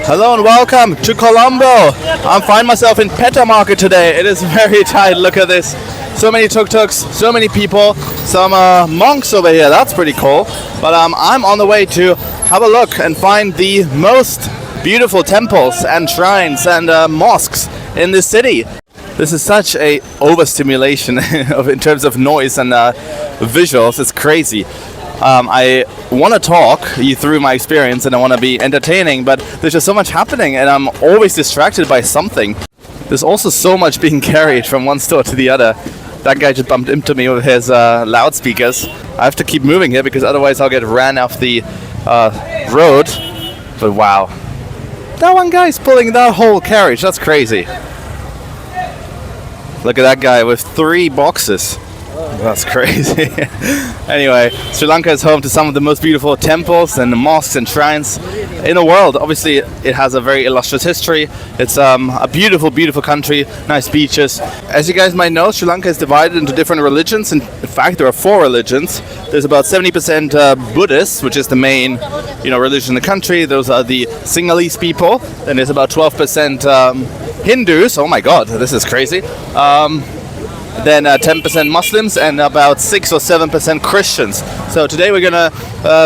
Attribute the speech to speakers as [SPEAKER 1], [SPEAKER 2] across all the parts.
[SPEAKER 1] Hello and welcome to Colombo. I find myself in Pettah Market today. It is very tight. Look at this. So many tuk-tuks, so many people, some monks over here. That's pretty cool. But I'm on the way to have a look and find the most beautiful temples and shrines and mosques in this city. This is such a overstimulation in terms of noise and visuals. It's crazy. I want to talk you through my experience and I want to be entertaining, but there's just so much happening and I'm always distracted by something. There's also so much being carried from one store to the other. That guy just bumped into me with his loudspeakers. I have to keep moving here because otherwise I'll get ran off the road. But wow. That one guy's pulling that whole carriage. That's crazy. Look at that guy with 3 boxes. That's crazy. Anyway, Sri Lanka is home to some of the most beautiful temples and mosques and shrines in the world. Obviously, it has a very illustrious history. It's a beautiful, beautiful country, nice beaches. As you guys might know, Sri Lanka is divided into different religions. In fact, there are 4 religions. There's about 70% Buddhists, which is the main, religion in the country. Those are the Sinhalese people. Then there's about 12% Hindus. Oh my God, this is crazy. Then 10% Muslims and about 6 or 7% Christians. So today we're gonna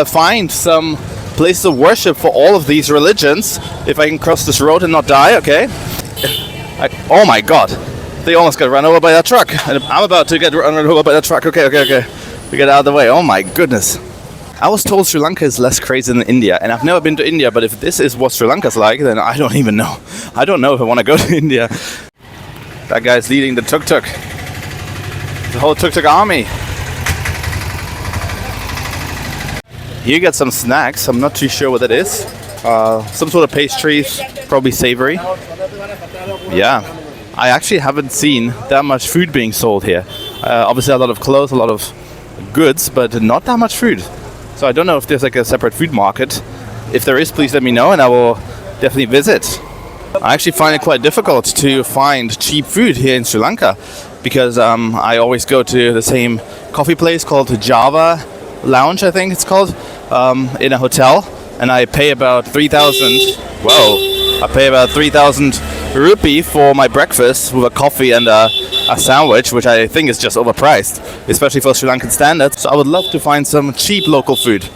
[SPEAKER 1] find some places of worship for all of these religions. If I can cross this road and not die, okay. Oh my God, they almost got run over by that truck. And I'm about to get run over by that truck. Okay. We get out of the way. Oh my goodness. I was told Sri Lanka is less crazy than India, and I've never been to India, but if this is what Sri Lanka's like, then I don't even know. I don't know if I want to go to India. That guy's leading the tuk-tuk. The whole tuk-tuk army. Here you get some snacks. I'm not too sure what that is. Some sort of pastries, probably savory. Yeah, I actually haven't seen that much food being sold here. Obviously a lot of clothes, a lot of goods, but not that much food. So I don't know if there's like a separate food market. If there is, please let me know and I will definitely visit. I actually find it quite difficult to find cheap food here in Sri Lanka because I always go to the same coffee place called Java Lounge, I think it's called, in a hotel, and I pay about 3,000. Whoa! I pay about 3,000 rupee for my breakfast with a coffee and a sandwich, which I think is just overpriced, especially for Sri Lankan standards. So I would love to find some cheap local food.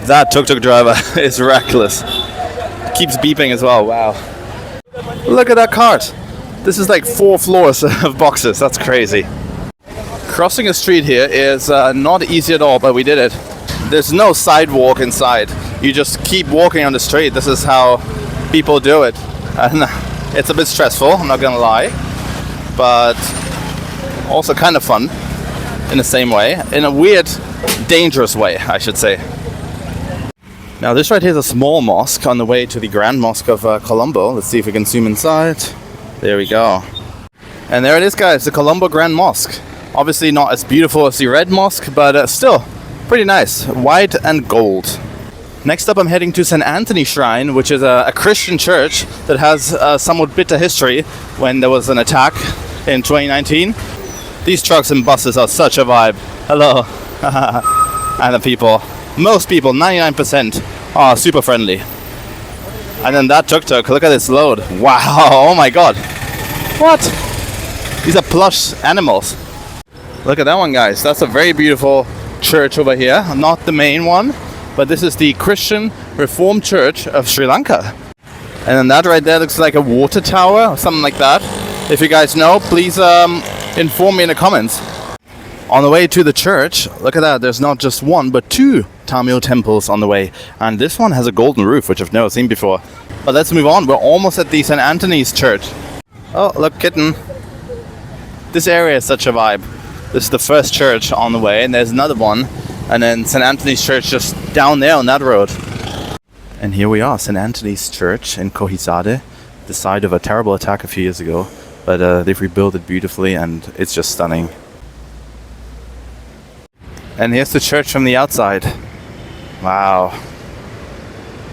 [SPEAKER 1] That tuk-tuk driver is reckless. Keeps beeping as well. Wow. Look at that cart. This is like 4 floors of boxes. That's crazy. Crossing a street here is not easy at all, but we did it. There's no sidewalk inside. You just keep walking on the street. This is how people do it. And it's a bit stressful, I'm not gonna lie. But also kind of fun in the same way. In a weird, dangerous way, I should say. Now this right here is a small mosque on the way to the Grand Mosque of Colombo. Let's see if we can zoom inside. There we go. And there it is, guys, the Colombo Grand Mosque. Obviously not as beautiful as the Red Mosque, but still pretty nice. White and gold. Next up I'm heading to St. Anthony Shrine, which is a Christian church that has a somewhat bitter history when there was an attack in 2019. These trucks and buses are such a vibe. Hello. And the people. Most people, 99%, are super friendly. And then that tuk-tuk, look at this load. Wow, oh my God. What? These are plush animals. Look at that one, guys. That's a very beautiful church over here. Not the main one, but this is the Christian Reformed Church of Sri Lanka. And then that right there looks like a water tower or something like that. If you guys know, please inform me in the comments. On the way to the church, look at that, there's not just 1, but 2 Tamil temples on the way. And this one has a golden roof, which I've never seen before. But let's move on, we're almost at the St. Anthony's Church. Oh, look, kitten. This area is such a vibe. This is the first church on the way, and there's another one. And then St. Anthony's Church just down there on that road. And here we are, St. Anthony's Church in Kochikade, the site of a terrible attack a few years ago. But they've rebuilt it beautifully, and it's just stunning. And here's the church from the outside. Wow.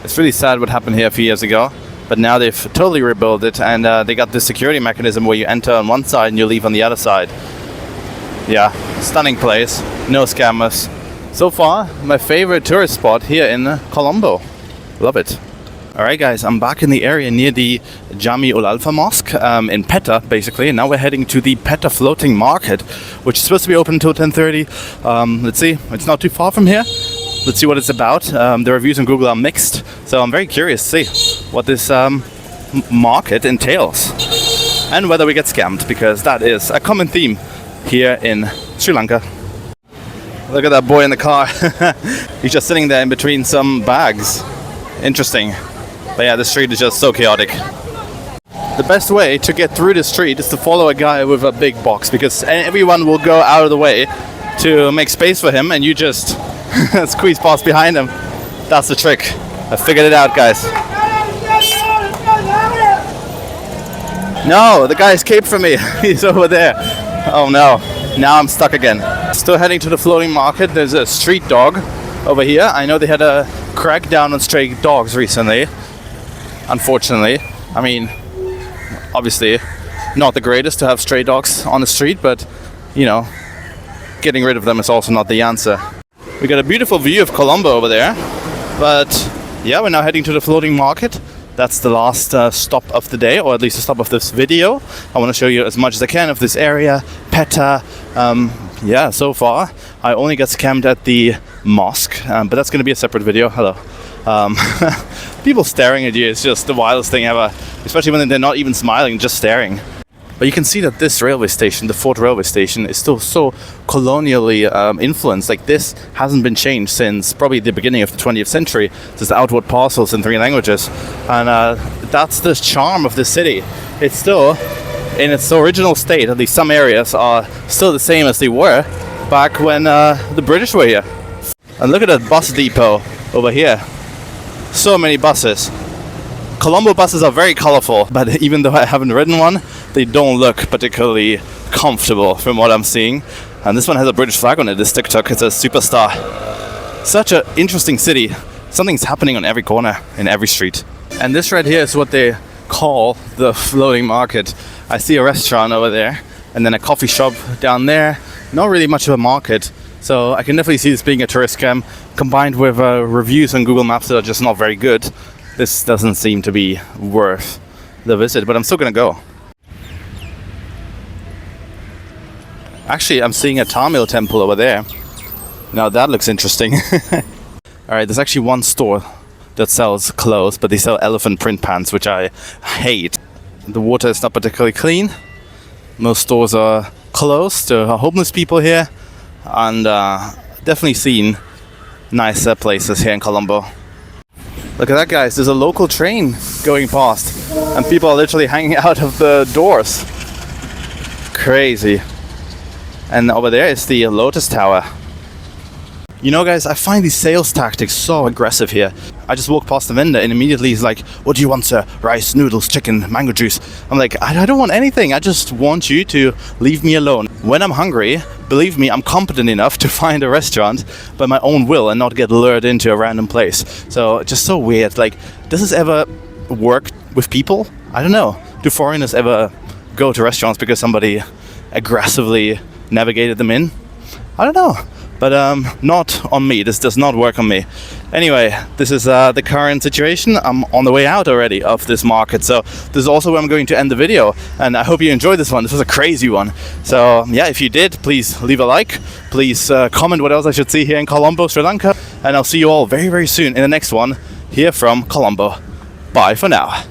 [SPEAKER 1] It's really sad what happened here a few years ago, but now they've totally rebuilt it, and they got this security mechanism where you enter on one side and you leave on the other side. Yeah, stunning place, no scammers. So far, my favorite tourist spot here in Colombo. Love it. Alright guys, I'm back in the area near the Jami Ul Alpha Mosque in Peta, basically, and now we're heading to the Pettah Floating Market, which is supposed to be open until 10:30. Let's see, it's not too far from here. Let's see what it's about. The reviews on Google are mixed, so I'm very curious to see what this market entails and whether we get scammed, because that is a common theme here in Sri Lanka. Look at that boy in the car. He's just sitting there in between some bags. Interesting. But yeah, the street is just so chaotic. The best way to get through the street is to follow a guy with a big box, because everyone will go out of the way to make space for him, and you just squeeze past behind him. That's the trick. I figured it out, guys. No, the guy escaped from me. He's over there. Oh no. Now I'm stuck again. Still heading to the floating market. There's a street dog over here. I know they had a crackdown on stray dogs recently. Unfortunately. I mean, obviously not the greatest to have stray dogs on the street, but you know, getting rid of them is also not the answer. We got a beautiful view of Colombo over there, but yeah, we're now heading to the floating market. That's the last stop of the day, or at least the stop of this video. I want to show you as much as I can of this area, Peta. Yeah, so far I only got scammed at the mosque, but that's going to be a separate video. Hello. People staring at you is just the wildest thing ever, especially when they're not even smiling, just staring. But you can see that this railway station, the Fort railway station, is still so colonially influenced. Like, this hasn't been changed since probably the beginning of the 20th century. There's outward parcels in 3 languages, and that's the charm of the city. It's still in its original state. At least some areas are still the same as they were back when the British were here. And look at that bus depot over here. So many buses. Colombo buses are very colorful, but even though I haven't ridden one, they don't look particularly comfortable from what I'm seeing. And this one has a British flag on it, this tuk-tuk. It's a Superstar. Such an interesting city. Something's happening on every corner, in every street. And this right here is what they call the floating market. I see a restaurant over there, and then a coffee shop down there. Not really much of a market. So I can definitely see this being a tourist scam, combined with reviews on Google Maps that are just not very good. This doesn't seem to be worth the visit, but I'm still gonna go. Actually, I'm seeing a Tamil temple over there. Now that looks interesting. Alright, there's actually one store that sells clothes, but they sell elephant print pants, which I hate. The water is not particularly clean. Most stores are closed. There are homeless people here, and definitely seen nicer places here in Colombo. Look at that, guys. There's a local train going past, and people are literally hanging out of the doors. Crazy. And over there is the Lotus Tower. You know, guys, I find these sales tactics so aggressive here. I just walk past the vendor and immediately he's like, "What do you want, sir? Rice, noodles, chicken, mango juice." I'm like, I don't want anything. I just want you to leave me alone. When I'm hungry, believe me, I'm competent enough to find a restaurant by my own will and not get lured into a random place. So, just so weird. Like, does this ever work with people? I don't know. Do foreigners ever go to restaurants because somebody aggressively navigated them in? I don't know. But not on me. This does not work on me. Anyway, this is the current situation. I'm on the way out already of this market, so this is also where I'm going to end the video, and I hope you enjoyed this one. This was a crazy one. So yeah, if you did, please leave a like. Please comment what else I should see here in Colombo, Sri Lanka, and I'll see you all very, very soon in the next one here from Colombo. Bye for now.